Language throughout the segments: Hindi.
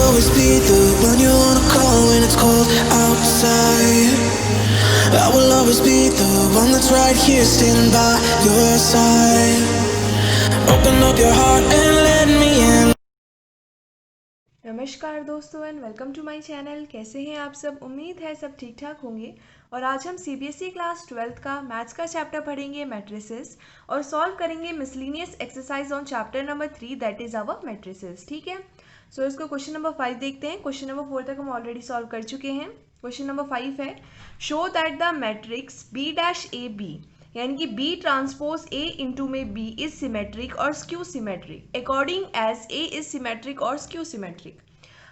always be the one you wanna call when it's cold outside. I will always be the one that's right here standing by your side. Open up your heart and let me in. नमस्कार दोस्तों and welcome to my channel. कैसे हैं आप सब? उम्मीद है सब ठीक ठाक होंगे। और आज हम सीबीएसई क्लास 12th का मैथ्स का चैप्टर पढ़ेंगे मैट्रिसेस और सॉल्व करेंगे miscellaneous exercise on chapter number 3 that is our matrices. ठीक है, सो इसको क्वेश्चन नंबर 5 देखते हैं। क्वेश्चन नंबर 4 तक हम ऑलरेडी सॉल्व कर चुके हैं। क्वेश्चन नंबर 5 है, show that the matrix B dash A B यानी कि बी ट्रांसपोज ए इंटू में बी इज सिमेट्रिक और skew symmetric according as A is symmetric और स्क्यू सिमेट्रिक।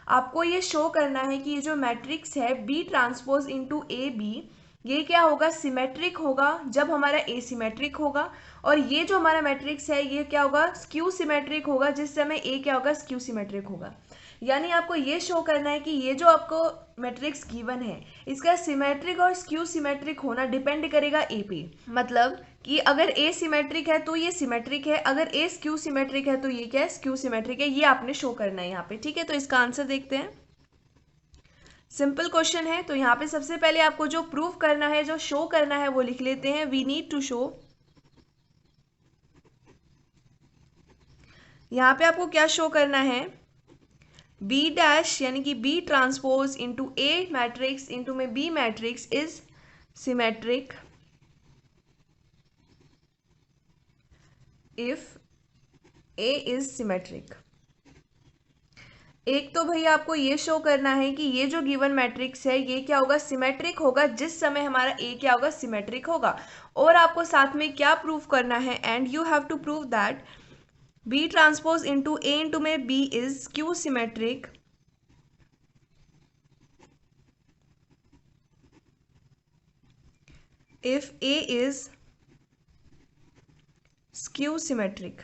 आपको ये शो करना है कि ये जो मैट्रिक्स है B transpose into A B ये क्या होगा, सिमेट्रिक होगा जब हमारा ए सिमेट्रिक होगा, और ये जो हमारा मैट्रिक्स है ये क्या होगा, स्क्यू सिमेट्रिक होगा जिस समय ए क्या होगा, स्क्यू सिमेट्रिक होगा। यानी आपको ये शो करना है कि ये जो आपको मैट्रिक्स गिवन है इसका सिमेट्रिक और स्क्यू सिमेट्रिक होना डिपेंड करेगा ए पे। मतलब कि अगर ए सिमेट्रिक है तो ये सिमेट्रिक है, अगर ए स्क्यू सिमेट्रिक है तो ये क्या है, स्क्यू सिमेट्रिक है। ये आपने शो करना है यहाँ पे। ठीक है, तो इसका आंसर देखते हैं। सिंपल क्वेश्चन है, तो यहाँ पे सबसे पहले आपको जो प्रूव करना है, जो शो करना है वो लिख लेते हैं। वी नीड टू शो, यहाँ पे आपको क्या शो करना है, बी डैश यानी कि B transpose into A matrix into में B matrix is symmetric if A is symmetric. एक तो भैया आपको ये शो करना है कि ये जो गिवन मैट्रिक्स है ये क्या होगा, सिमेट्रिक होगा जिस समय हमारा ए क्या होगा, सिमेट्रिक होगा। और आपको साथ में क्या प्रूव करना है, and you have to prove that B transpose into A into में B is skew symmetric if A is skew symmetric.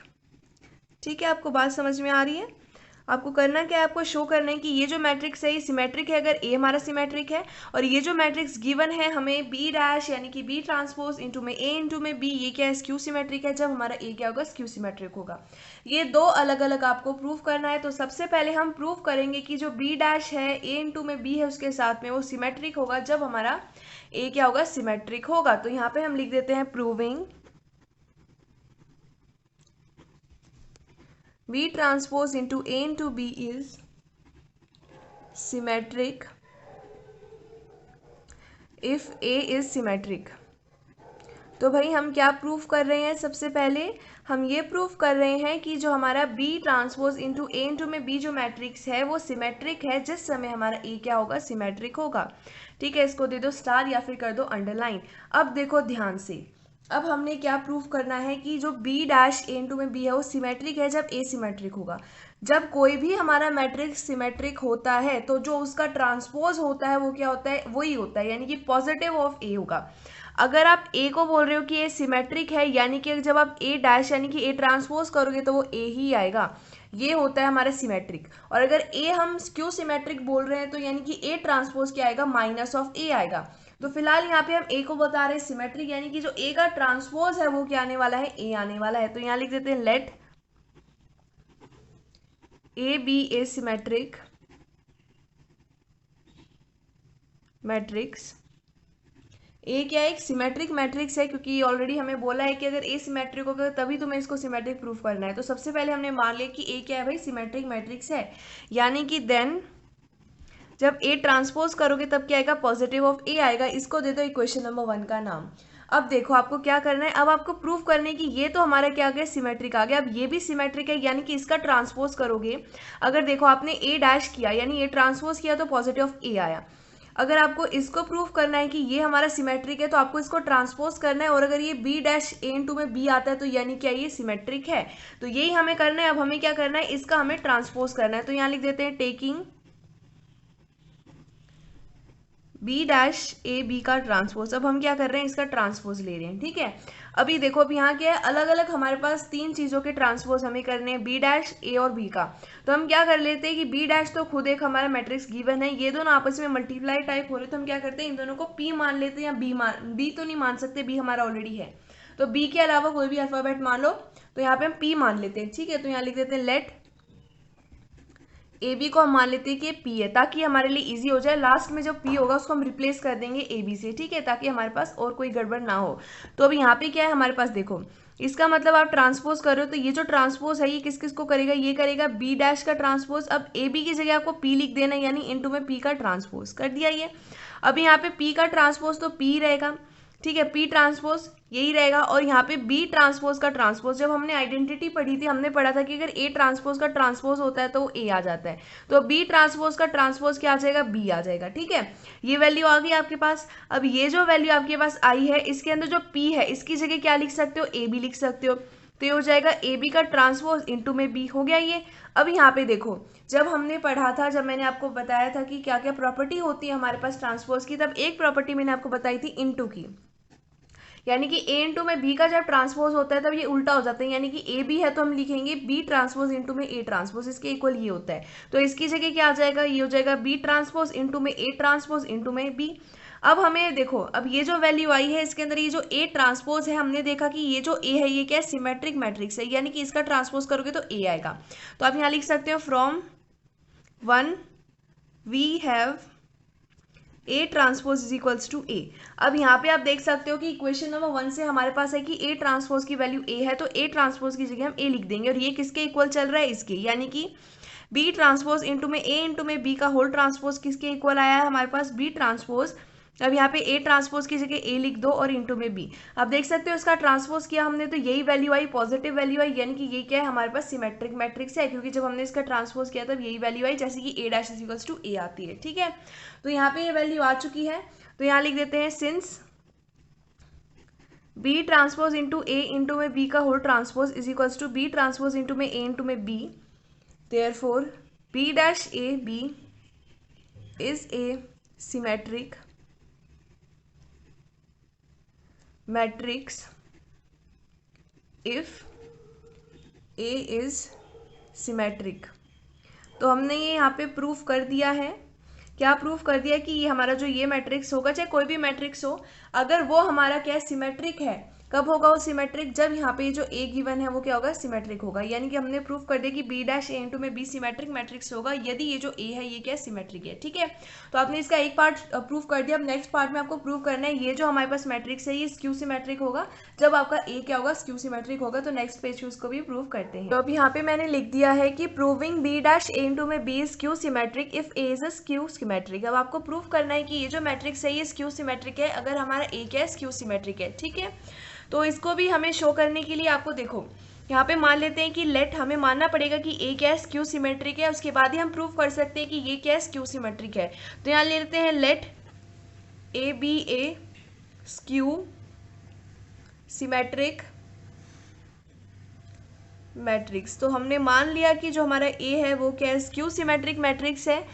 ठीक है, आपको बात समझ में आ रही है? आपको करना क्या है, आपको शो करना है कि ये जो मैट्रिक्स है ये सिमेट्रिक है अगर ए हमारा सिमेट्रिक है, और ये जो मैट्रिक्स गिवन है हमें बी डैश यानी कि बी ट्रांसपोज इंटू में ए इंटू में बी ये क्या है, स्क्यू सिमेट्रिक है जब हमारा ए क्या होगा, स्क्यू सिमेट्रिक होगा। ये दो अलग अलग आपको प्रूव करना है। तो सबसे पहले हम प्रूव करेंगे कि जो बी डैश है ए इंटू में बी है उसके साथ में वो सिमेट्रिक होगा जब हमारा ए क्या होगा, सिमेट्रिक होगा। तो यहाँ पे हम लिख देते हैं proving B transpose into A into B is symmetric if A is symmetric। तो भाई हम क्या प्रूफ कर रहे हैं, सबसे पहले हम ये प्रूफ कर रहे हैं कि जो हमारा B transpose into A into में B जो मैट्रिक्स है वो सिमेट्रिक है जिस समय हमारा A क्या होगा, सिमेट्रिक होगा। ठीक है, इसको दे दो स्टार या फिर कर दो अंडरलाइन। अब देखो ध्यान से, अब हमने क्या प्रूफ करना है कि जो बी डैश ए इंटू में बी है वो सिमेट्रिक है जब ए सिमेट्रिक होगा। जब कोई भी हमारा मैट्रिक्स सिमेट्रिक होता है तो जो उसका ट्रांसपोज होता है वो क्या होता है, वही होता है, यानी कि पॉजिटिव ऑफ ए होगा। अगर आप ए को बोल रहे हो कि ए सिमेट्रिक है यानी कि जब आप ए डैश यानी कि ए ट्रांसपोज करोगे तो वो ए ही आएगा, ये होता है हमारा सिमेट्रिक। और अगर ए हम स्क्यू सिमेट्रिक बोल रहे हैं तो यानी कि ए ट्रांसपोज क्या आएगा, माइनस ऑफ ए आएगा। तो फिलहाल यहाँ पे हम ए को बता रहे हैं सिमेट्रिक, यानी कि जो ए का ट्रांसपोज है वो क्या आने वाला है, ए आने वाला है। तो यहाँ लिख देते हैं let A B a symmetric matrix. A क्या है, एक सिमेट्रिक मैट्रिक्स है, क्योंकि ऑलरेडी हमें बोला है कि अगर ए सिमेट्रिक होगा तभी तुम्हें इसको सिमेट्रिक प्रूफ करना है। तो सबसे पहले हमने मान लिया कि ए क्या है भाई, सिमेट्रिक मैट्रिक्स है, यानी कि देन जब ए ट्रांसपोज करोगे तब क्या आएगा, पॉजिटिव ऑफ ए आएगा। इसको दे दो इक्वेशन नंबर 1 का नाम। अब देखो आपको क्या करना है, अब आपको प्रूव करने की ये तो हमारा क्या आ गया, सिमेट्रिक आ गया। अब ये भी सिमेट्रिक है यानी कि इसका ट्रांसपोज करोगे, अगर देखो आपने ए डैश किया यानी ए ट्रांसपोज किया तो पॉजिटिव ऑफ ए आया। अगर आपको इसको प्रूव करना है कि ये हमारा सिमेट्रिक है तो आपको इसको ट्रांसपोज करना है, और अगर ये बी डैश ए इंटू में बी आता है तो यानी क्या ये सिमेट्रिक है। तो यही हमें करना है। अब हमें क्या करना है, इसका हमें ट्रांसपोज करना है। तो यहाँ लिख देते हैं taking B dash A B का ट्रांसपोज। अब हम क्या कर रहे हैं, इसका ट्रांसपोज ले रहे हैं। ठीक है, अभी देखो अब यहाँ क्या है, अलग अलग हमारे पास 3 चीज़ों के ट्रांसपोज हमें करने हैं, बी डैश ए और बी का। तो हम क्या कर लेते हैं कि बी डैश तो खुद एक हमारा मैट्रिक्स गिवन है, ये दोनों आपस में मल्टीप्लाई टाइप हो रहे, तो हम क्या करते हैं इन दोनों को पी मान लेते हैं, या बी तो नहीं मान सकते, बी हमारा ऑलरेडी है। तो बी के अलावा कोई भी अल्फाबेट मान लो, तो यहाँ पे हम पी मान लेते हैं। ठीक है, तो यहाँ लिख देते हैं लेट ए बी को हम मान लेते हैं कि पी है, ताकि हमारे लिए इजी हो जाए। लास्ट में जो पी होगा उसको हम रिप्लेस कर देंगे ए बी से, ठीक है, ताकि हमारे पास और कोई गड़बड़ ना हो। तो अब यहाँ पे क्या है हमारे पास, देखो इसका मतलब आप ट्रांसपोज कर रहे हो, तो ये जो ट्रांसपोज है ये किस किस को करेगा, ये करेगा बी डैश का ट्रांसपोज। अब ए बी की जगह आपको पी लिख देना, यानी इनटू में पी का ट्रांसपोज कर दिया ये। अब यहाँ पे पी का ट्रांसपोज तो पी रहेगा, ठीक है, पी ट्रांसपोज यही रहेगा। और यहाँ पे बी ट्रांसपोज का ट्रांसपोज, जब हमने आइडेंटिटी पढ़ी थी हमने पढ़ा था कि अगर ए ट्रांसपोज का ट्रांसपोज होता है तो ए आ जाता है, तो बी ट्रांसपोज का ट्रांसपोज क्या आ जाएगा, बी आ जाएगा, ठीक है। ये वैल्यू आ गई आपके पास। अब ये जो वैल्यू आपके पास आई है इसके अंदर जो पी है इसकी जगह क्या लिख सकते हो, ए बी लिख सकते हो, तो ये हो जाएगा ए बी का ट्रांसपोज इंटू में बी, हो गया ये। अब यहाँ पे देखो जब हमने पढ़ा था, जब मैंने आपको बताया था कि क्या क्या प्रॉपर्टी होती है हमारे पास ट्रांसपोज की, तब एक प्रॉपर्टी मैंने आपको बताई थी इनटू की, यानी कि ए इंटू में बी का जब ट्रांसपोज होता है तब ये उल्टा हो जाता है, यानी कि ए बी है तो हम लिखेंगे बी ट्रांसपोज इंटू में ए ट्रांसपोज, इसके इक्वल ये होता है। तो इसकी जगह क्या आ जाएगा, ये हो जाएगा बी ट्रांसपोज इंटू में ए ट्रांसपोज इंटू में बी। अब हमें देखो, अब ये जो वैल्यू आई है इसके अंदर ये जो ए ट्रांसपोज है, हमने देखा कि ये जो ए है ये क्या है, सिमेट्रिक मैट्रिक्स है, यानी कि इसका ट्रांसपोज करोगे तो ए आएगा। तो आप यहाँ लिख सकते हो from 1 we have A transpose is equals to A. अब यहाँ पे आप देख सकते हो कि इक्वेशन नंबर 1 से हमारे पास है कि ए ट्रांसपोज की वैल्यू ए है, तो ए ट्रांसपोज की जगह हम ए लिख देंगे, और ये किसके इक्वल चल रहा है, इसके, यानी कि बी ट्रांसपोज इंटू में ए इंटू में बी का होल ट्रांसपोज किसके इक्वल आया है हमारे पास, बी ट्रांसपोज। अब यहाँ पे ए ट्रांसपोज की जगह ए लिख दो और इंटू में बी। अब देख सकते हो इसका ट्रांसपोज किया हमने तो यही वैल्यू आई, पॉजिटिव वैल्यू आई, यानी कि ये क्या है हमारे पास सिमेट्रिक मैट्रिक्स है, क्योंकि जब हमने इसका ट्रांसपोज किया तब यही वैल्यू आई, जैसे कि ए डैश इज इक्वल्स टू ए आती है, ठीक है। तो यहाँ पे ये वैल्यू आ चुकी है, तो यहाँ लिख देते हैं since B transpose into A into में बी का whole transpose is equals to B transpose into में ए इंटू में B, therefore B dash A B is a symmetric matrix if A is symmetric. तो हमने ये यहाँ पे प्रूफ कर दिया है, क्या प्रूफ कर दिया कि ये हमारा जो ये मैट्रिक्स होगा, चाहे कोई भी मैट्रिक्स हो, अगर वो हमारा क्या है, सिमेट्रिक है। कब होगा वो सिमेट्रिक, जब यहाँ पे जो ए गिवन है वो क्या होगा, सिमेट्रिक होगा, यानी कि हमने प्रूफ कर दिया कि बी डैश ए इंटू में बी सिमेट्रिक मैट्रिक्स होगा यदि ये जो ए है ये क्या है, सिमेट्रिक है, ठीक है। तो आपने इसका एक पार्ट प्रूफ कर दिया। अब नेक्स्ट पार्ट में आपको प्रूफ करना है ये जो हमारे पास मैट्रिक्स है ये स्क्यू सिमेट्रिक होगा, जब आपका ए क्या होगा, स्क्यू सिमेट्रिक होगा। तो नेक्स्ट पेज पे उसको भी प्रूव करते हैं। तो अब यहाँ पे मैंने लिख दिया है कि proving B dash A into में B skew symmetric if A is a skew symmetric. अब आपको प्रूफ करना है कि ये जो मैट्रिक्स है ये स्क्यू सिमेट्रिक है अगर हमारा ए क्या है, स्क्यू सिमेट्रिक है, ठीक है। तो इसको भी हमें शो करने के लिए आपको देखो यहाँ पे मान लेते हैं कि लेट, हमें मानना पड़ेगा कि ए क्या है, स्क्यू सिमेट्रिक है, उसके बाद ही हम प्रूफ कर सकते हैं कि ये क्या है, स्क्यू सिमेट्रिक है। तो यहाँ ले लेते हैं let A B a skew symmetric matrix. तो हमने मान लिया कि जो हमारा ए है वो क्या है, स्क्यू सिमेट्रिक मैट्रिक्स है।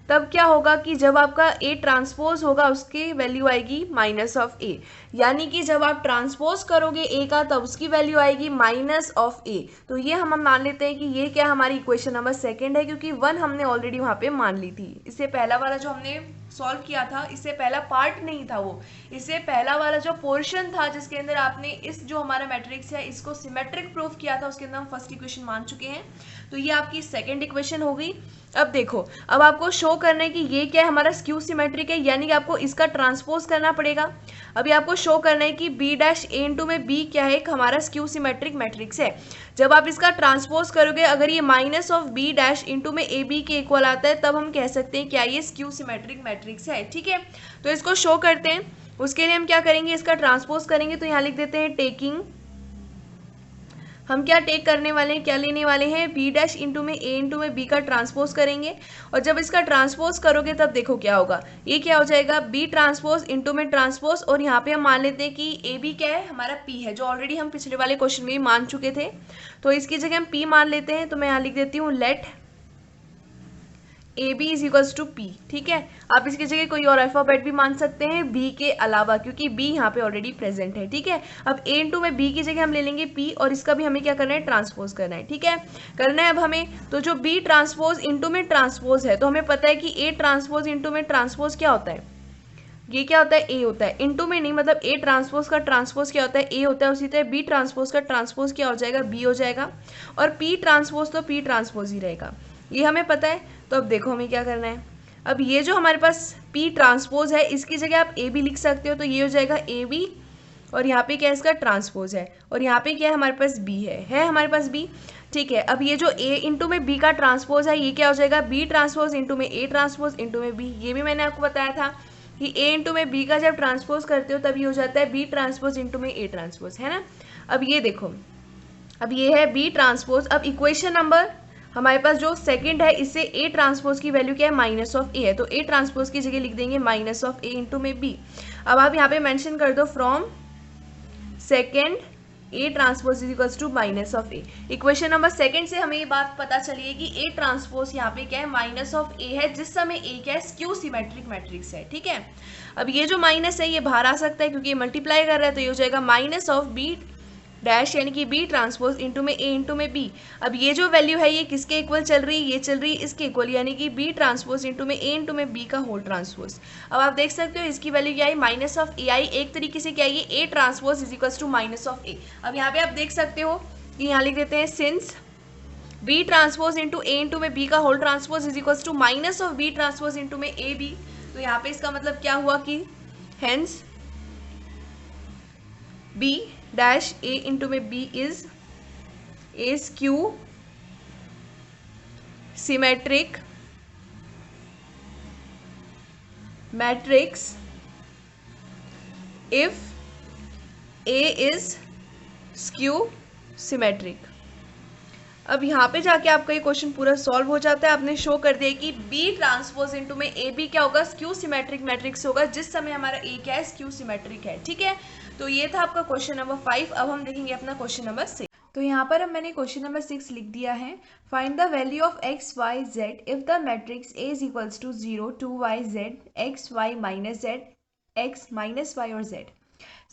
तब क्या होगा कि जब आपका ए ट्रांसपोज होगा उसकी वैल्यू आएगी माइनस ऑफ ए, यानी कि जब आप ट्रांसपोज करोगे ए का तब उसकी वैल्यू आएगी माइनस ऑफ ए। तो ये हम मान लेते हैं कि ये क्या हमारी इक्वेशन नंबर 2 है, क्योंकि 1 हमने ऑलरेडी वहाँ पे मान ली थी। इससे पहला वाला जो हमने सॉल्व किया था, इससे पहला पार्ट नहीं था वो, इससे पहला वाला जो पोर्शन था जिसके अंदर आपने इस जो हमारा मैट्रिक्स है इसको सिमेट्रिक प्रूफ किया था, उसके अंदर हम फर्स्ट इक्वेशन मान चुके हैं। तो ये आपकी सेकंड इक्वेशन हो गई। अब देखो, अब आपको शो करना है कि ये क्या है, हमारा स्क्यू सिमेट्रिक है, यानी कि आपको इसका ट्रांसपोज करना पड़ेगा। अभी आपको शो करना है कि बी डैश ए इंटू में बी क्या है, एक हमारा स्क्यू सिमेट्रिक मैट्रिक्स है। जब आप इसका ट्रांसपोज करोगे, अगर ये minus of B dash into में ए बी के इक्वल आता है, तब हम कह सकते हैं क्या ये स्क्यू सिमेट्रिक मैट्रिक्स है, ठीक है। तो इसको शो करते हैं, उसके लिए हम क्या करेंगे, इसका ट्रांसपोज करेंगे। तो यहाँ लिख देते हैं टेकिंग, हम क्या टेक करने वाले हैं, क्या लेने वाले हैं, बी डैश इंटू में ए इंटू में बी का ट्रांसपोज करेंगे। और जब इसका ट्रांसपोज करोगे तब देखो क्या होगा, ये क्या हो जाएगा, बी ट्रांसपोज इंटू में ट्रांसपोज। और यहाँ पे हम मान लेते हैं कि ए बी क्या है, हमारा पी है, जो ऑलरेडी हम पिछले वाले क्वेश्चन में भी मान चुके थे। तो इसकी जगह हम पी मान लेते हैं। तो मैं यहाँ लिख देती हूँ let A B is equals to P, ठीक है। आप इसकी जगह कोई और अल्फाबेट भी मान सकते हैं बी के अलावा, क्योंकि बी यहाँ पे ऑलरेडी प्रेजेंट है, ठीक है। अब ए इंटू में बी की जगह हम ले लेंगे पी, और इसका भी हमें क्या करना है, ट्रांसपोज करना है, ठीक है, करना है अब हमें। तो जो बी ट्रांसपोज इंटू में ट्रांसपोज है, तो हमें पता है कि ए ट्रांसपोज इंटू में ट्रांसपोज क्या होता है, ये क्या होता है, ए होता है, इंटू में नहीं, मतलब ए ट्रांसपोज का ट्रांसपोज क्या होता है, ए होता है। उसी तरह बी ट्रांसपोज का ट्रांसपोज क्या हो जाएगा, बी हो जाएगा। और पी ट्रांसपोज तो पी ट्रांसपोज ही रहेगा। ये हमें पता है। तो अब देखो हमें क्या करना है। अब ये जो हमारे पास P ट्रांसपोज है, इसकी जगह आप ए भी लिख सकते हो, तो ये हो जाएगा ए बी, और यहाँ पे क्या है इसका ट्रांसपोज है, और यहाँ पे क्या है हमारे पास बी है हमारे पास बी। ठीक है, अब ये जो ए इंटू में बी का ट्रांसपोज है, ये क्या हो जाएगा बी ट्रांसपोज इंटू में ए ट्रांसपोज इंटू में बी। ये भी मैंने आपको बताया था कि ए इंटू में बी का जब ट्रांसपोज करते हो तब ये हो जाता है बी ट्रांसपोज इंटू में ए ट्रांसपोज, है ना। अब ये देखो, अब ये है बी ट्रांसपोज। अब इक्वेशन नंबर हमारे पास जो सेकंड है, इससे ए ट्रांसपोज की वैल्यू क्या है माइनस ऑफ ए है, तो ए ट्रांसपोज की जगह लिख देंगे माइनस ऑफ ए इंटू में बी। अब आप यहाँ पे मेंशन कर दो from second A transpose is equals to minus of A. Equation number second से हमें ये बात पता चली है कि ए ट्रांसपोज यहाँ पे क्या है माइनस ऑफ ए है, जिस समय ए क्या है स्क्यू सिमेट्रिक मैट्रिक्स है। ठीक है, अब ये जो माइनस है ये बाहर आ सकता है क्योंकि ये मल्टीप्लाई कर रहा है, तो ये हो जाएगा माइनस ऑफ बी डैश यानी कि बी ट्रांसपोज इंटू में ए इंटू में बी। अब ये जो वैल्यू है ये किसके इक्वल चल रही है, ये चल रही है इसके इक्वल, यानी कि बी ट्रांसपोज इंटू में ए इंटू में बी का होल ट्रांसपोज। अब आप देख सकते हो इसकी वैल्यू क्या आई माइनस ऑफ ए आई, एक तरीके से क्या है A transpose is equal to minus of A. अब यहाँ पे आप देख सकते हो कि यहाँ लिख देते हैं since B transpose into A into में बी का whole transpose is equal to minus of B transpose into में ए बी। तो यहाँ पे इसका मतलब क्या हुआ कि hence b dash a into में b is a skew symmetric matrix if a is skew symmetric। अब यहाँ पे जाके आपका ये क्वेश्चन पूरा सॉल्व हो जाता है। आपने शो कर दिया कि बी ट्रांसपोज इंटू में ए बी क्या होगा स्क्यू सिमेट्रिक मैट्रिक्स होगा, जिस समय हमारा ए क्या है स्क्यू सिमेट्रिक है। ठीक है, तो ये था आपका क्वेश्चन नंबर 5। अब हम देखेंगे अपना क्वेश्चन नंबर 6। तो यहाँ पर अब मैंने क्वेश्चन नंबर 6 लिख दिया है। Find the value of x y z if the matrix A is equals to 0 2 y z x y minus z x minus y और z.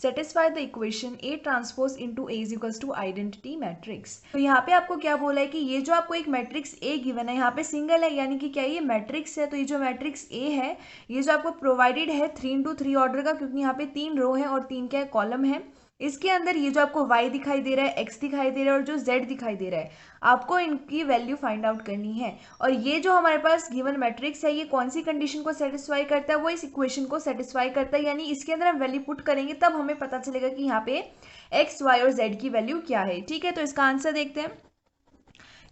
Satisfy the equation A transpose into A is equals to identity matrix. तो यहाँ पे आपको क्या बोला है कि ये जो आपको एक मैट्रिक्स ए गिवन है, यहाँ पे सिंगल है यानी कि क्या ये मैट्रिक्स है। तो ये जो मैट्रिक्स ए है ये जो आपको प्रोवाइडेड है 3x3 ऑर्डर का, क्योंकि यहाँ पे 3 रो है और 3 क्या है कॉलम है। इसके अंदर ये जो आपको y दिखाई दे रहा है, x दिखाई दे रहा है और जो z दिखाई दे रहा है, आपको इनकी वैल्यू फाइंड आउट करनी है। और ये जो हमारे पास गिवन मैट्रिक्स है ये कौन सी कंडीशन को सेटिस्फाई करता है, वो इस इक्वेशन को सेटिस्फाई करता है, यानी इसके अंदर हम वैल्यू पुट करेंगे तब हमें पता चलेगा कि यहाँ पे x, y और z की वैल्यू क्या है। ठीक है, तो इसका आंसर देखते हैं।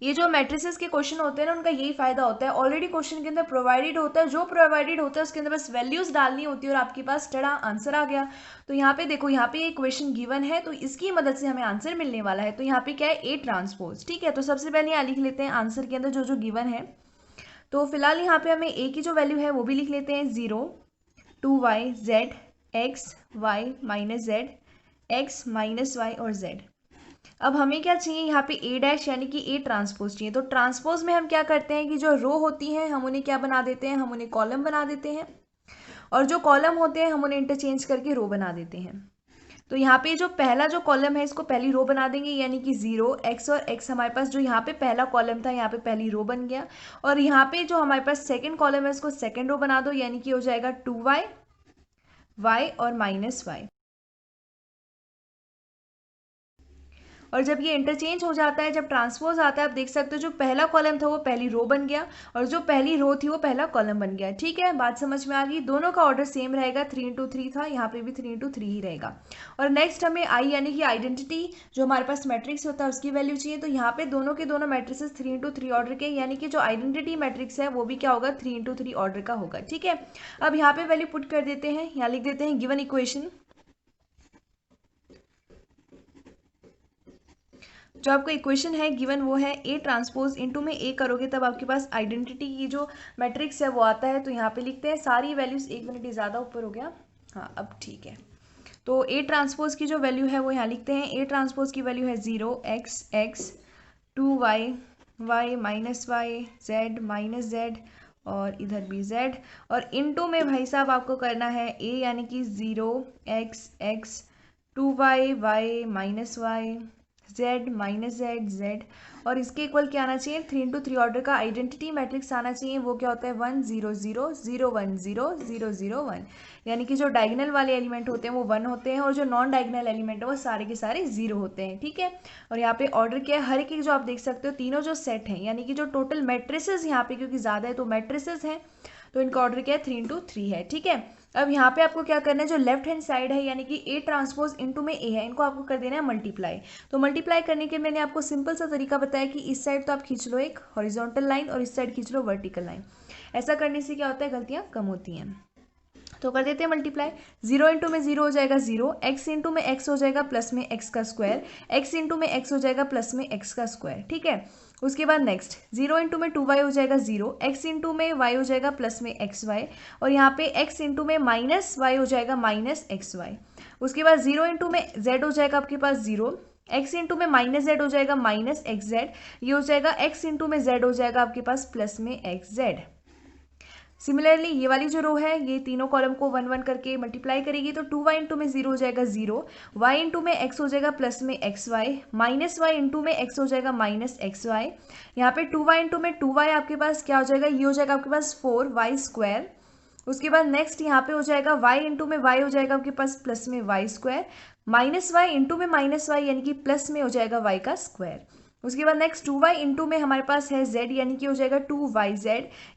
ये जो मैट्रिसेस के क्वेश्चन होते हैं ना उनका यही फायदा होता है, ऑलरेडी क्वेश्चन के अंदर प्रोवाइडेड होता है, जो प्रोवाइडेड होता है उसके अंदर बस वैल्यूज डालनी होती है और आपके पास टड़ा आंसर आ गया। तो यहाँ पे देखो, यहाँ पे इक्वेशन गिवन है तो इसकी मदद से हमें आंसर मिलने वाला है। तो यहाँ पे क्या है ए ट्रांसपोज। ठीक है, तो सबसे पहले यहाँ लिख लेते हैं आंसर के अंदर जो जो गिवन है। तो फिलहाल यहाँ पे हमें ए की जो वैल्यू है वो भी लिख लेते हैं 0 2 y z x y minus z x minus y और जेड। अब हमें क्या चाहिए यहाँ पे ए डैश यानी कि ए ट्रांसपोज चाहिए। तो ट्रांसपोज में हम क्या करते हैं कि जो रो होती हैं हम उन्हें क्या बना देते हैं, हम उन्हें कॉलम बना देते हैं, और जो कॉलम होते हैं हम उन्हें इंटरचेंज करके रो बना देते हैं। तो यहाँ पे जो पहला जो कॉलम है इसको पहली रो बना देंगे, यानी कि 0 x और x हमारे पास जो यहाँ पे पहला कॉलम था यहाँ पे पहली रो बन गया। और यहाँ पे जो हमारे पास सेकेंड कॉलम है इसको सेकेंड रो बना दो, यानी कि हो जाएगा 2y y और माइनस y। और जब ये इंटरचेंज हो जाता है, जब ट्रांसपोज आता है, आप देख सकते हो जो पहला कॉलम था वो पहली रो बन गया और जो पहली रो थी वो पहला कॉलम बन गया। ठीक है, बात समझ में आ गई। दोनों का ऑर्डर सेम रहेगा, 3x3 था, यहाँ पे भी 3x3 ही रहेगा। और नेक्स्ट हमें आई यानी कि आइडेंटिटी जो हमारे पास मैट्रिक्स होता है उसकी वैल्यू चाहिए। तो यहाँ पे दोनों के दोनों मैट्रिक्स 3x3 ऑर्डर के, यानी कि जो आइडेंटिटी मैट्रिक्स है वो भी क्या होगा 3x3 ऑर्डर का होगा। ठीक है, अब यहाँ पे वैल्यू पुट कर देते हैं, यहाँ लिख देते हैं गिवन इक्वेशन। जो आपका इक्वेशन है गिवन वो है ए ट्रांसपोज इंटू में ए करोगे तब आपके पास आइडेंटिटी की जो मैट्रिक्स है वो आता है। तो यहाँ पे लिखते हैं सारी वैल्यूज, एक मिनट ही ज़्यादा ऊपर हो गया, हाँ अब ठीक है। तो ए ट्रांसपोज की जो वैल्यू है वो यहाँ लिखते हैं। ए ट्रांसपोज की वैल्यू है 0 x x 2 y y minus y z minus z और इधर भी z, और इनटू में भाई साहब आपको करना है a यानी कि 0 x x 2 y y minus y z minus z z, और इसके इक्वल क्या आना चाहिए, 3 into 3 ऑर्डर का आइडेंटिटी मैट्रिक्स आना चाहिए। वो क्या होता है, 1 0 0 0 1 0 0 0 1, यानी कि जो डायगोनल वाले एलिमेंट होते हैं वो 1 होते हैं और जो नॉन डायगोनल एलिमेंट है वो सारे के सारे 0 होते हैं। ठीक है, और यहाँ पे ऑर्डर क्या है, हर एक जो आप देख सकते हो तीनों जो सेट हैं, यानी कि जो टोटल मैट्रिसेस यहाँ पे क्योंकि ज़्यादा है तो मैट्रिसेस हैं, तो इनका ऑर्डर क्या है, 3 into 3 है। ठीक है, अब यहाँ पे आपको क्या करना है, जो लेफ्ट हैंड साइड है यानी कि ए ट्रांसपोज इनटू में ए है, इनको आपको कर देना है मल्टीप्लाई। तो मल्टीप्लाई करने के मैंने आपको सिंपल सा तरीका बताया कि इस साइड तो आप खींच लो एक हॉरिजॉन्टल लाइन और इस साइड खींच लो वर्टिकल लाइन। ऐसा करने से क्या होता है, गलतियाँ कम होती हैं। तो कर देते हैं मल्टीप्लाई। 0 इंटू में 0 हो जाएगा 0, एक्स इंटू में एक्स हो जाएगा प्लस में एक्स का स्क्वायर, एक्स इंटू में एक्स हो जाएगा प्लस में एक्स का स्क्वायर। ठीक है, उसके बाद नेक्स्ट 0 इंटू में 2y हो जाएगा 0, एक्स इंटू में y हो जाएगा प्लस में एक्स वाई, और यहाँ पे x इंटू में माइनस वाई हो जाएगा माइनस एक्स वाई। उसके बाद 0 इंटू में z हो जाएगा आपके पास 0, x इंटू में माइनस जेड हो जाएगा माइनस एक्स जेड, ये हो जाएगा x इंटू में z हो जाएगा आपके पास प्लस में एक्स जेड। सिमिलरली ये वाली जो रो है ये तीनों कॉलम को 1 1 करके मल्टीप्लाई करेगी, तो 2y इंटू में 0 हो जाएगा 0, y इंटू में x हो जाएगा प्लस में x y, minus y into में x हो जाएगा माइनस एक्स वाई। यहाँ पे 2y इंटू में 2y आपके पास क्या हो जाएगा, ये हो जाएगा आपके पास 4y स्क्वायर। उसके बाद नेक्स्ट यहाँ पे हो जाएगा y इंटू में y हो जाएगा आपके पास प्लस में y square, minus y into में माइनस वाई यानी कि प्लस में हो जाएगा y का स्क्वायर। उसके बाद नेक्स्ट 2y इंटू में हमारे पास है z यानी कि हो जाएगा 2yz,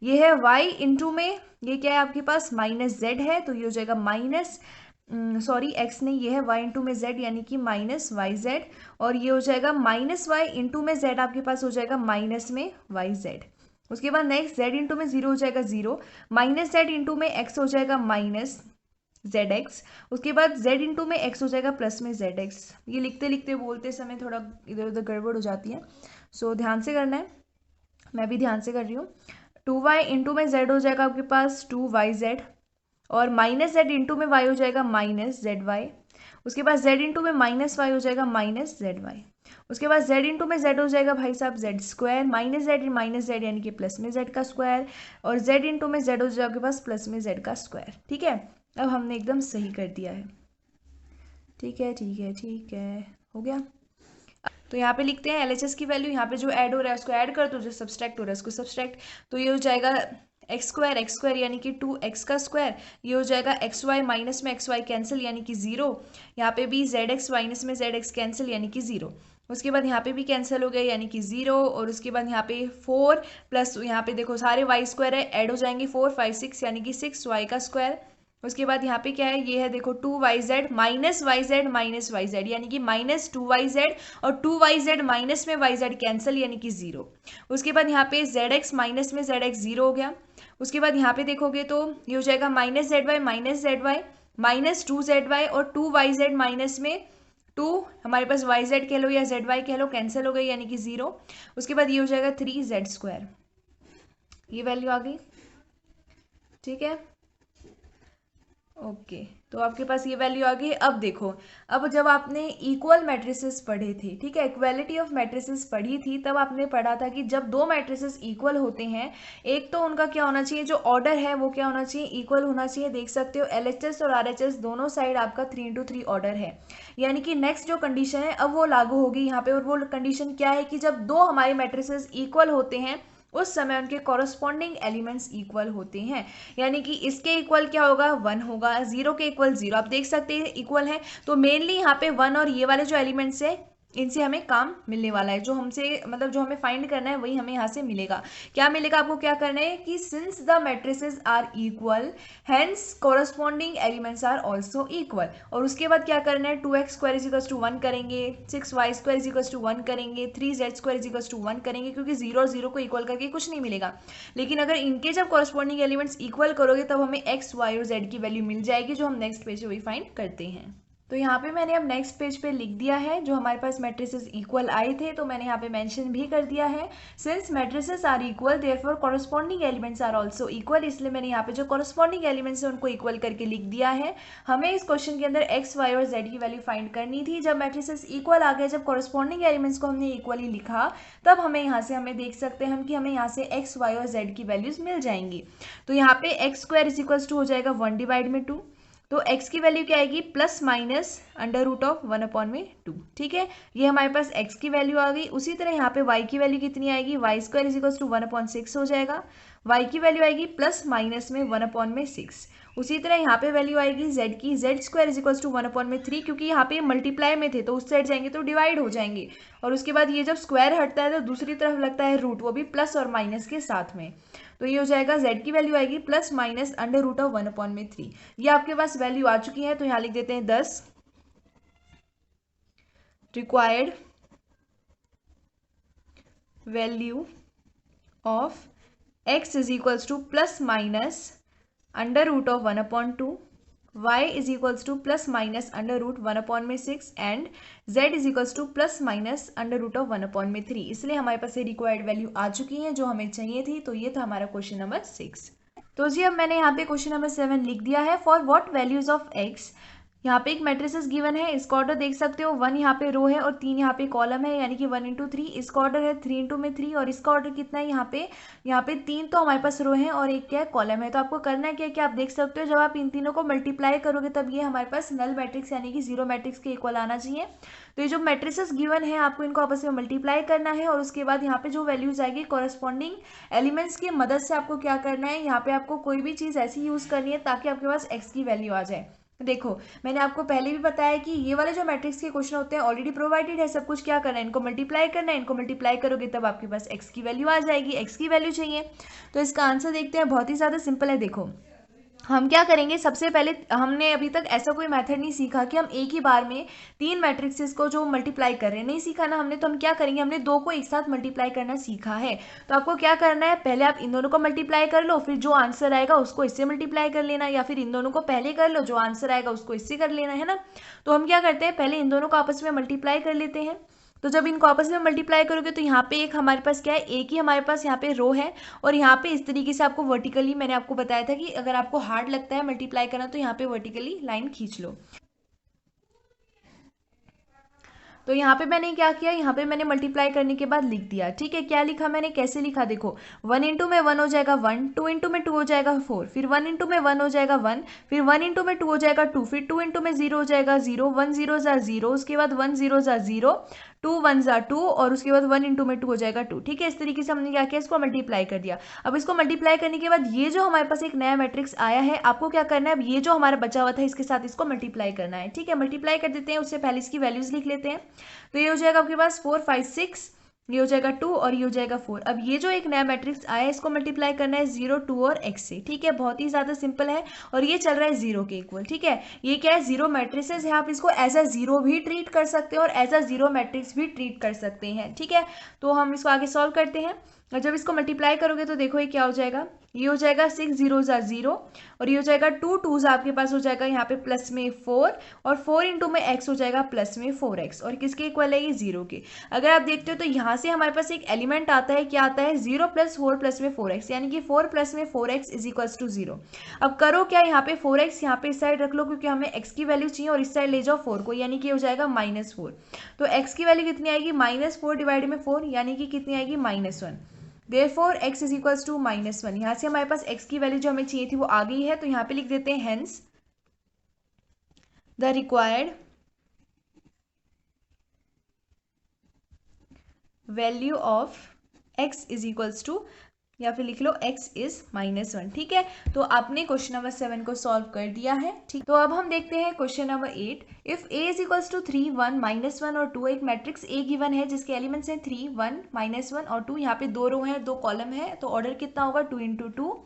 ये है y इंटू में ये क्या है आपके पास माइनस z है, तो ये हो जाएगा माइनस सॉरी x नहीं, ये है y इंटू में z यानी कि माइनस yz, और ये हो जाएगा माइनस y इंटू में z आपके पास हो जाएगा माइनस में yz। उसके बाद नेक्स्ट z इंटू में 0 हो जाएगा 0, माइनस z इंटू में x हो जाएगा माइनस zx, उसके बाद z इंटू में x हो जाएगा प्लस में zx। ये लिखते लिखते बोलते समय थोड़ा इधर उधर गड़बड़ हो जाती है, सो ध्यान से करना है, मैं भी ध्यान से कर रही हूँ। 2y इंटू में z हो जाएगा आपके पास 2yz, और माइनस z इंटू में y हो जाएगा माइनस zy। उसके बाद z इंटू में माइनस y हो जाएगा माइनस zy। उसके बाद z इंटू में z हो जाएगा भाई साहब z स्क्वायर, माइनस z यानी कि प्लस में z का स्क्वायर, और z इंटू में z हो जाएगा आपके पास प्लस में z का स्क्वायर। ठीक है, अब हमने एकदम सही कर दिया है। ठीक है ठीक है ठीक है, हो गया। तो यहाँ पे लिखते हैं LHS की वैल्यू, यहाँ पे जो ऐड हो रहा है उसको ऐड कर दो, जो सब्सट्रैक्ट हो रहा है उसको सब्सट्रैक्ट, तो ये हो जाएगा एक्स स्क्वायर यानी कि 2x का स्क्वायर, ये हो जाएगा xy माइनस में xy कैंसिल यानी कि 0, यहाँ पे भी zx माइनस में zx कैंसिल यानी कि 0। उसके बाद यहाँ पे भी कैंसिल हो गए यानी कि 0, और उसके बाद यहाँ पे 4 प्लस यहाँ पे देखो सारे y स्क्वायर है ऐड हो जाएंगे 4 5 6 यानी कि 6y का स्क्वायर। उसके बाद यहाँ पे क्या है, ये है देखो 2yz माइनस yz यानी कि माइनस 2yz, और 2yz माइनस में yz कैंसिल यानी कि 0। उसके बाद यहाँ पे zx माइनस में zx 0 हो गया। उसके बाद यहाँ पे देखोगे तो ये हो जाएगा माइनस zy माइनस 2zy और 2yz माइनस में 2 हमारे पास yz कह लो या zy कह लो कैंसिल हो गई यानी कि 0। उसके बाद ये हो जाएगा 3z स्क्वायर, ये वैल्यू आ गई। ठीक है, ओके तो आपके पास ये वैल्यू आ गई। अब देखो, अब जब आपने इक्वल मैट्रिसेस पढ़े थे, ठीक है, इक्वालिटी ऑफ मैट्रिसेस पढ़ी थी, तब आपने पढ़ा था कि जब दो मैट्रिसेस इक्वल होते हैं, एक तो उनका क्या होना चाहिए, जो ऑर्डर है वो क्या होना चाहिए, इक्वल होना चाहिए। देख सकते हो LHS और RHS दोनों साइड आपका 3 into 3 ऑर्डर है, यानी कि नेक्स्ट जो कंडीशन है अब वो लागू होगी यहाँ पे। और वो कंडीशन क्या है कि जब दो हमारे मैट्रिसेस इक्वल होते हैं उस समय उनके कॉरस्पॉन्डिंग एलिमेंट्स इक्वल होते हैं, यानी कि इसके इक्वल क्या होगा, 1 होगा, 0 के इक्वल 0। आप देख सकते हैं इक्वल है, तो मेनली यहाँ पे 1 और ये वाले जो एलिमेंट्स है इनसे हमें काम मिलने वाला है। जो हमसे मतलब जो हमें फाइंड करना है वही हमें यहाँ से मिलेगा। क्या मिलेगा, आपको क्या करना है कि since the matrices are equal hence corresponding elements are also equal. और उसके बाद क्या करना है, 2x square is equals to 1 करेंगे, 6y square is equals to 1 करेंगे, 3z square is equals to 1 करेंगे, क्योंकि 0 और 0 को इक्वल करके कुछ नहीं मिलेगा। लेकिन अगर इनके जब कॉरस्पॉन्डिंग एलिमेंट्स इक्वल करोगे तब हमें x, y और z की वैल्यू मिल जाएगी, जो हम नेक्स्ट पेज पे वही फाइंड करते हैं। तो यहाँ पे मैंने अब नेक्स्ट पेज पे लिख दिया है, जो हमारे पास मैट्रिसेस इक्वल आए थे तो मैंने यहाँ पे मेंशन भी कर दिया है। Since matrices are equal therefore corresponding elements are also equal, इसलिए मैंने यहाँ पे जो कॉरस्पॉन्डिंग एलिमेंट्स है उनको इक्वल करके लिख दिया है। हमें इस क्वेश्चन के अंदर x, y और z की वैल्यू फाइंड करनी थी। जब मैट्रिसेस इक्वल आ गए, जब कॉरस्पॉन्डिंग एलिमेंट्स को हमने इक्वली लिखा, तब हमें यहाँ से हमें देख सकते हैं हम कि हमें यहाँ से x, y और z की वैल्यूज मिल जाएंगी। तो यहाँ पे x square is equals to हो जाएगा 1 डिवाइड में 2, तो x की वैल्यू क्या आएगी, plus minus under root of 1/2। ठीक है, ये हमारे पास x की वैल्यू आ गई। उसी तरह यहाँ पे y की वैल्यू कितनी आएगी, y² इज इक्वल्स टू 1/6 हो जाएगा। y की वैल्यू आएगी प्लस माइनस में 1/6। उसी तरह यहाँ पे वैल्यू आएगी z की, z² इज इक्वल्स टू 1/3, क्योंकि यहाँ पे मल्टीप्लाई में थे तो उस साइड जाएंगे तो डिवाइड हो जाएंगे। और उसके बाद ये जब स्क्वायर हटता है तो दूसरी तरफ लगता है रूट, वो भी प्लस और माइनस के साथ में। तो ये हो जाएगा z की वैल्यू आएगी plus minus under root of 1/3। ये आपके पास वैल्यू आ चुकी है, तो यहाँ लिख देते हैं 10 required value of x is equals to plus minus under root of 1/2, y is equals to plus minus under root 1/6 and z is equals to plus minus under root of 1/3। इसलिए हमारे पास ये रिक्वायर्ड वैल्यू आ चुकी है जो हमें चाहिए थी। तो ये था हमारा क्वेश्चन नंबर 6। तो जी अब मैंने यहाँ पे क्वेश्चन नंबर 7 लिख दिया है। For what values of x, यहाँ पे एक मैट्रिसेस गिवन है, इसका ऑर्डर देख सकते हो, 1 यहाँ पे रो है और 3 यहाँ पे कॉलम है, यानी कि 1 इंटू 3। इसका ऑर्डर है 3 इंटू में 3 और इसका ऑर्डर कितना है यहाँ पे 3 तो हमारे पास रो है और एक क्या है, कॉलम है। तो आपको करना है क्या कि आप देख सकते हो जब आप इन तीनों को मल्टीप्लाई करोगे तब ये हमारे पास नल मैट्रिक्स यानी कि जीरो मैट्रिक्स के इक्वल आना चाहिए। तो ये जो मैट्रिसेस गिवन है आपको इनको आपस में मल्टीप्लाई करना है और उसके बाद यहाँ पे जो वैल्यूज आएगी कॉरेस्पॉन्डिंग एलिमेंट्स की मदद से आपको क्या करना है, यहाँ पे आपको कोई भी चीज़ ऐसी यूज़ करनी है ताकि आपके पास x की वैल्यू आ जाए। देखो मैंने आपको पहले भी बताया कि ये वाले जो मैट्रिक्स के क्वेश्चन होते हैं ऑलरेडी प्रोवाइडेड है, सब कुछ क्या करना है, इनको मल्टीप्लाई करना है। इनको मल्टीप्लाई करोगे तब आपके पास x की वैल्यू आ जाएगी। x की वैल्यू चाहिए तो इसका आंसर देखते हैं, बहुत ही ज़्यादा सिंपल है। देखो हम क्या करेंगे, सबसे पहले हमने अभी तक ऐसा कोई मेथड नहीं सीखा कि हम एक ही बार में 3 मैट्रिक्सेस को जो मल्टीप्लाई कर रहे हैं, नहीं सीखा ना हमने। तो हम क्या करेंगे, हमने 2 को एक साथ मल्टीप्लाई करना सीखा है। तो आपको क्या करना है, पहले आप इन दोनों को मल्टीप्लाई कर लो, फिर जो आंसर आएगा उसको इससे मल्टीप्लाई कर लेना, या फिर इन दोनों को पहले कर लो, जो आंसर आएगा उसको इससे कर लेना, है ना। तो हम क्या करते हैं, पहले इन दोनों को आपस में मल्टीप्लाई कर लेते हैं। तो जब इनको आपस में मल्टीप्लाई करोगे तो यहाँ पे एक हमारे पास क्या है, एक ही हमारे पास यहाँ पे रो है और यहाँ पे इस तरीके से आपको वर्टिकली, मैंने आपको बताया था कि अगर आपको हार्ड लगता है मल्टीप्लाई करना तो यहाँ पे वर्टिकली लाइन खींच लो। तो यहाँ पे मैंने क्या किया, यहाँ पे मैंने मल्टीप्लाई करने के बाद लिख दिया। ठीक है, क्या लिखा मैंने, कैसे लिखा, देखो 1 इंटू में 1 हो जाएगा 1, 2 इंटू में 2 हो जाएगा 4, फिर 1 इंटू में 1 हो जाएगा 1, फिर 1 इंटू में 2 हो जाएगा 2, फिर 2 इंटू में 0 हो जाएगा 0, 1 0 जा 0, उसके बाद 1 0 जा 0, 2 1 जा 2 और उसके बाद 1 इंटू में 2 हो जाएगा 2। ठीक है, इस तरीके से हमने क्या किया, इसको मल्टीप्लाई कर दिया। अब इसको मल्टीप्लाई करने के बाद ये जो हमारे पास एक नया मैट्रिक्स आया है, आपको क्या करना है, अब ये जो हमारा बचा हुआ था इसके साथ इसको मल्टीप्लाई करना है। ठीक है, मल्टीप्लाई कर देते हैं, उससे पहले इसकी वैल्यूज लिख लेते हैं। तो ये हो जाएगा आपके पास 4 5 6, ये हो जाएगा 2 और ये हो जाएगा 4। अब ये जो एक नया मैट्रिक्स आया है इसको मल्टीप्लाई करना है 0 2 और x से। ठीक है, बहुत ही ज़्यादा सिंपल है और ये चल रहा है 0 के इक्वल। ठीक है, ये क्या है, जीरो मैट्रिसेस है, आप इसको एज अ जीरो भी ट्रीट कर सकते हो और एज अ जीरो मैट्रिक्स भी ट्रीट कर सकते हैं। ठीक है, तो हम इसको आगे सॉल्व करते हैं और जब इसको मल्टीप्लाई करोगे तो देखो ये क्या हो जाएगा, ये हो जाएगा 6 0 जा 0 और ये हो जाएगा 2 2 जा आपके पास हो जाएगा यहाँ पे प्लस में 4 और 4 इंटू में x हो जाएगा प्लस में 4x और किसके इक्वल है, ये 0 के। अगर आप देखते हो तो यहाँ से हमारे पास एक एलिमेंट आता है, क्या आता है, 0 + 4 प्लस में 4x, यानी कि 4 प्लस में 4x इज इक्वल्स टू 0। अब करो क्या, यहाँ पे 4x यहाँ पे इस साइड रख लो क्योंकि हमें x की वैल्यू चाहिए और इस साइड ले जाओ 4 को, यानी कि हो जाएगा -4। तो x की वैल्यू कितनी आएगी, -4 डिवाइड में 4, यानी कि कितनी आएगी, -1। Therefore x is equals to -1। यहाँ से हमारे पास x की वैल्यू जो हमें चाहिए थी वो आ गई है, तो यहाँ पे लिख देते हैं hence the required value of x is equals to, या फिर लिख लो x is -1। ठीक है, तो आपने क्वेश्चन नंबर 7 को सॉल्व कर दिया है। ठीक, तो अब हम देखते हैं question number 8। If a is equals to 3 1 -1 और 2, एक मैट्रिक्स a गिवन है जिसके एलिमेंट्स हैं 3 1 -1 और 2, यहाँ पे 2 रो हैं 2 कॉलम है, तो ऑर्डर कितना होगा, 2 इंटू 2।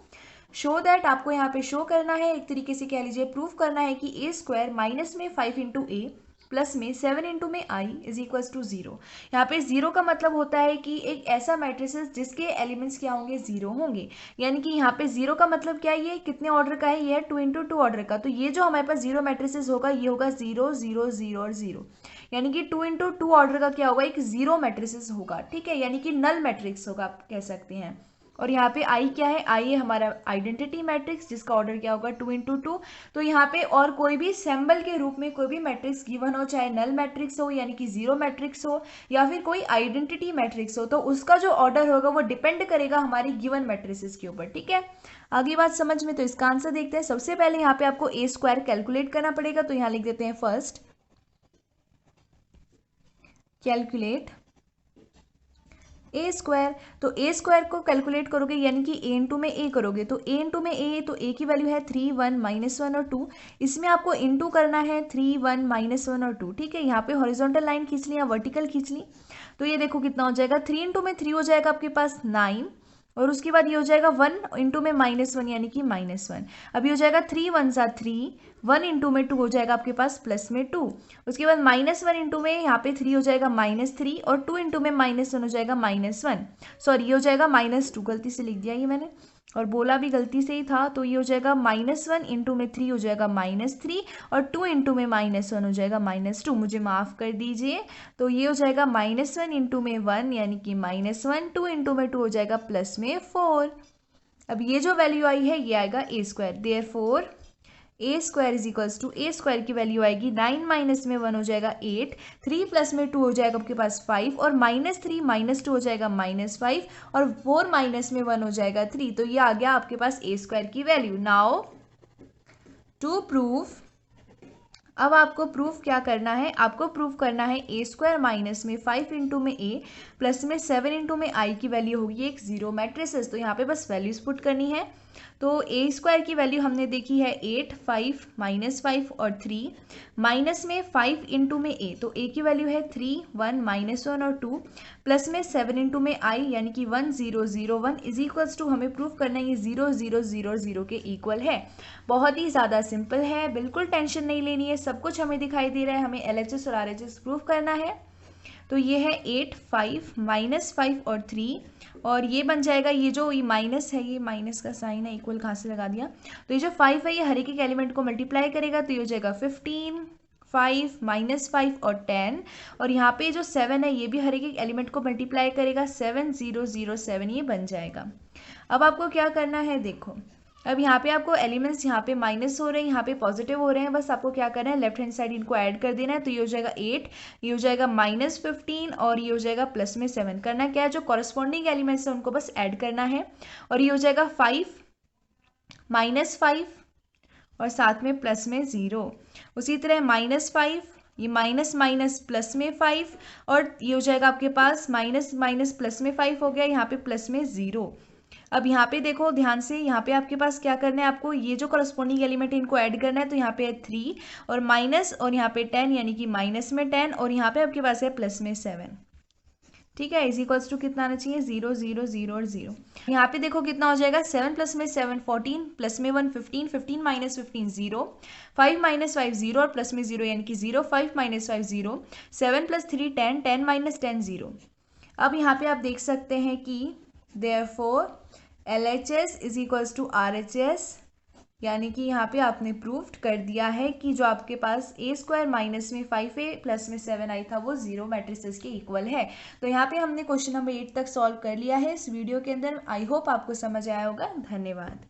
शो दैट, आपको यहाँ पे शो करना है, एक तरीके से कह लीजिए प्रूफ करना है कि a² माइनस में 5 इंटू a प्लस में 7 इंटू में i इज इक्वल्स टू 0। यहाँ पे 0 का मतलब होता है कि एक ऐसा मैट्रिसेस जिसके एलिमेंट्स क्या होंगे, 0 होंगे, यानी कि यहाँ पे 0 का मतलब क्या है, ये कितने ऑर्डर का है, ये है 2 इंटू 2 ऑर्डर का। तो ये जो हमारे पास 0 मैट्रिसेस होगा ये होगा 0 0 0 और 0, यानी कि 2 इंटू 2 ऑर्डर का क्या होगा, एक 0 मैट्रिसेस होगा। ठीक है, यानी कि नल मैट्रिक्स होगा आप कह सकते हैं। और यहाँ पे आई क्या है, आई है हमारा आइडेंटिटी मैट्रिक्स जिसका ऑर्डर क्या होगा 2 × 2। तो यहाँ पे और कोई भी सिंबल के रूप में कोई भी मैट्रिक्स गिवन हो, चाहे नल मैट्रिक्स हो यानी कि जीरो मैट्रिक्स हो या फिर कोई आइडेंटिटी मैट्रिक्स हो, तो उसका जो ऑर्डर होगा वो डिपेंड करेगा हमारी गिवन मैट्रिसेस के ऊपर। ठीक है, आगे बात समझ में। तो इसका आंसर देखते हैं। सबसे पहले यहाँ पे आपको ए स्क्वायर कैलकुलेट करना पड़ेगा, तो यहाँ लिख देते हैं फर्स्ट कैलकुलेट ए स्क्वायर। तो ए स्क्वायर को कैलकुलेट करोगे यानी कि ए इंटू में ए करोगे, तो ए इंटू में ए, तो ए की वैल्यू है 3 1 -1 और 2। इसमें आपको इंटू करना है 3 1 -1 और 2। ठीक है, यहाँ पे हॉरिजॉन्टल लाइन खींच ली या वर्टिकल खींच ली, तो ये देखो कितना हो जाएगा, 3 इंटू में 3 हो जाएगा आपके पास 9, और उसके बाद ये हो जाएगा 1 इंटू में -1 यानी कि -1। अभी हो जाएगा 3 1 सा 3, 1 इंटू में 2 हो जाएगा आपके पास प्लस में 2। उसके बाद -1 इंटू में यहाँ पे 3 हो जाएगा -3, और 2 इंटू में -1 हो जाएगा -1। सॉरी, ये हो जाएगा -2, गलती से लिख दिया ये मैंने और बोला भी गलती से ही था। तो ये हो जाएगा -1 इंटू में 3 हो जाएगा -3, और 2 इंटू में -1 हो जाएगा -2, मुझे माफ़ कर दीजिए। तो ये हो जाएगा -1 इंटू में 1 यानी कि -1, 2 इंटू में 2 हो जाएगा प्लस में 4। अब ये जो वैल्यू आई है ये आएगा A square. Therefore A square is equals to, A square की वैल्यू आएगी 9 माइनस में 1 हो जाएगा 8, 3 प्लस में 2 हो जाएगा आपके पास 5, और -3 -2 हो जाएगा -5, और 4 माइनस में 1 हो जाएगा 3। तो ये आ गया आपके पास ए स्क्वायर की वैल्यू। नाउ टू प्रूव, अब आपको प्रूफ क्या करना है, आपको प्रूफ करना है ए स्क्वायर माइनस में 5 इंटू में ए प्लस में 7 इंटू में आई की वैल्यू होगी एक जीरो मैट्रिसेस। तो यहाँ पे बस वैल्यूज पुट करनी है। तो ए स्क्वायर की वैल्यू हमने देखी है 8 5 -5 और 3, माइनस में 5 इंटू में ए, तो ए की वैल्यू है 3 1 -1 और 2, प्लस में 7 इंटू में आई यानी कि 1 0 0 1 इज इक्वल्स टू, हमें प्रूफ करना है ये 0 0 0 0 के इक्वल है। बहुत ही ज़्यादा सिंपल है, बिल्कुल टेंशन नहीं लेनी है, सब कुछ हमें दिखाई दे रहा है, हमें LHS और RHS प्रूफ करना है। तो ये है 8 5 -5 और 3, और ये बन जाएगा, ये जो ये माइनस है, ये माइनस का साइन है, इक्वल कहाँ से लगा दिया। तो ये जो 5 है ये हर एक एलिमेंट को मल्टीप्लाई करेगा, तो ये हो जाएगा 15 5 -5 और 10, और यहाँ पे जो 7 है ये भी हर एक एलिमेंट को मल्टीप्लाई करेगा, 7 0 0 7 ये बन जाएगा। अब आपको क्या करना है, देखो अब यहाँ पे आपको एलिमेंट्स यहाँ पे माइनस हो रहे हैं, यहाँ पे पॉजिटिव हो रहे हैं, बस आपको क्या करना है, लेफ्ट हैंड साइड इनको ऐड कर देना है। तो ये हो जाएगा 8, ये हो जाएगा -15, और ये हो जाएगा प्लस में 7। करना क्या है, जो कॉरस्पॉन्डिंग एलिमेंट्स हैं उनको बस ऐड करना है, और ये हो जाएगा 5 -5 और साथ में प्लस में 0। उसी तरह -5, ये माइनस माइनस प्लस में 5, और ये हो जाएगा आपके पास माइनस माइनस प्लस में 5 हो गया, यहाँ पे प्लस में 0। अब यहाँ पे देखो ध्यान से, यहाँ पे आपके पास क्या करना है, आपको ये जो करस्पॉन्डिंग एलिमेंट इनको ऐड करना है। तो यहाँ पे है 3 और माइनस, और यहाँ पे 10 यानी कि माइनस में 10, और यहाँ पे आपके पास है प्लस में 7। ठीक है, इज इक्वल्स टू कितना आना चाहिए, 0 0 0 और 0। यहाँ पे देखो कितना हो जाएगा, 7 प्लस में 7 14, प्लस में 1 15, 15 माइनस 15 0, 5 माइनस 5 0 और प्लस में 0 यानी कि 0, 5 माइनस 5 0, 7 प्लस 3 10, 10 माइनस 10 0। अब यहाँ पे आप देख सकते हैं कि therefore LHS is equals to RHS, यानी कि यहाँ पे आपने प्रूव्ड कर दिया है कि जो आपके पास ए स्क्वायर माइनस में 5a प्लस में 7 आई था वो जीरो मैट्रिसेस के इक्वल है। तो यहाँ पे हमने क्वेश्चन नंबर 8 तक सॉल्व कर लिया है इस वीडियो के अंदर। आई होप आपको समझ आया होगा। धन्यवाद।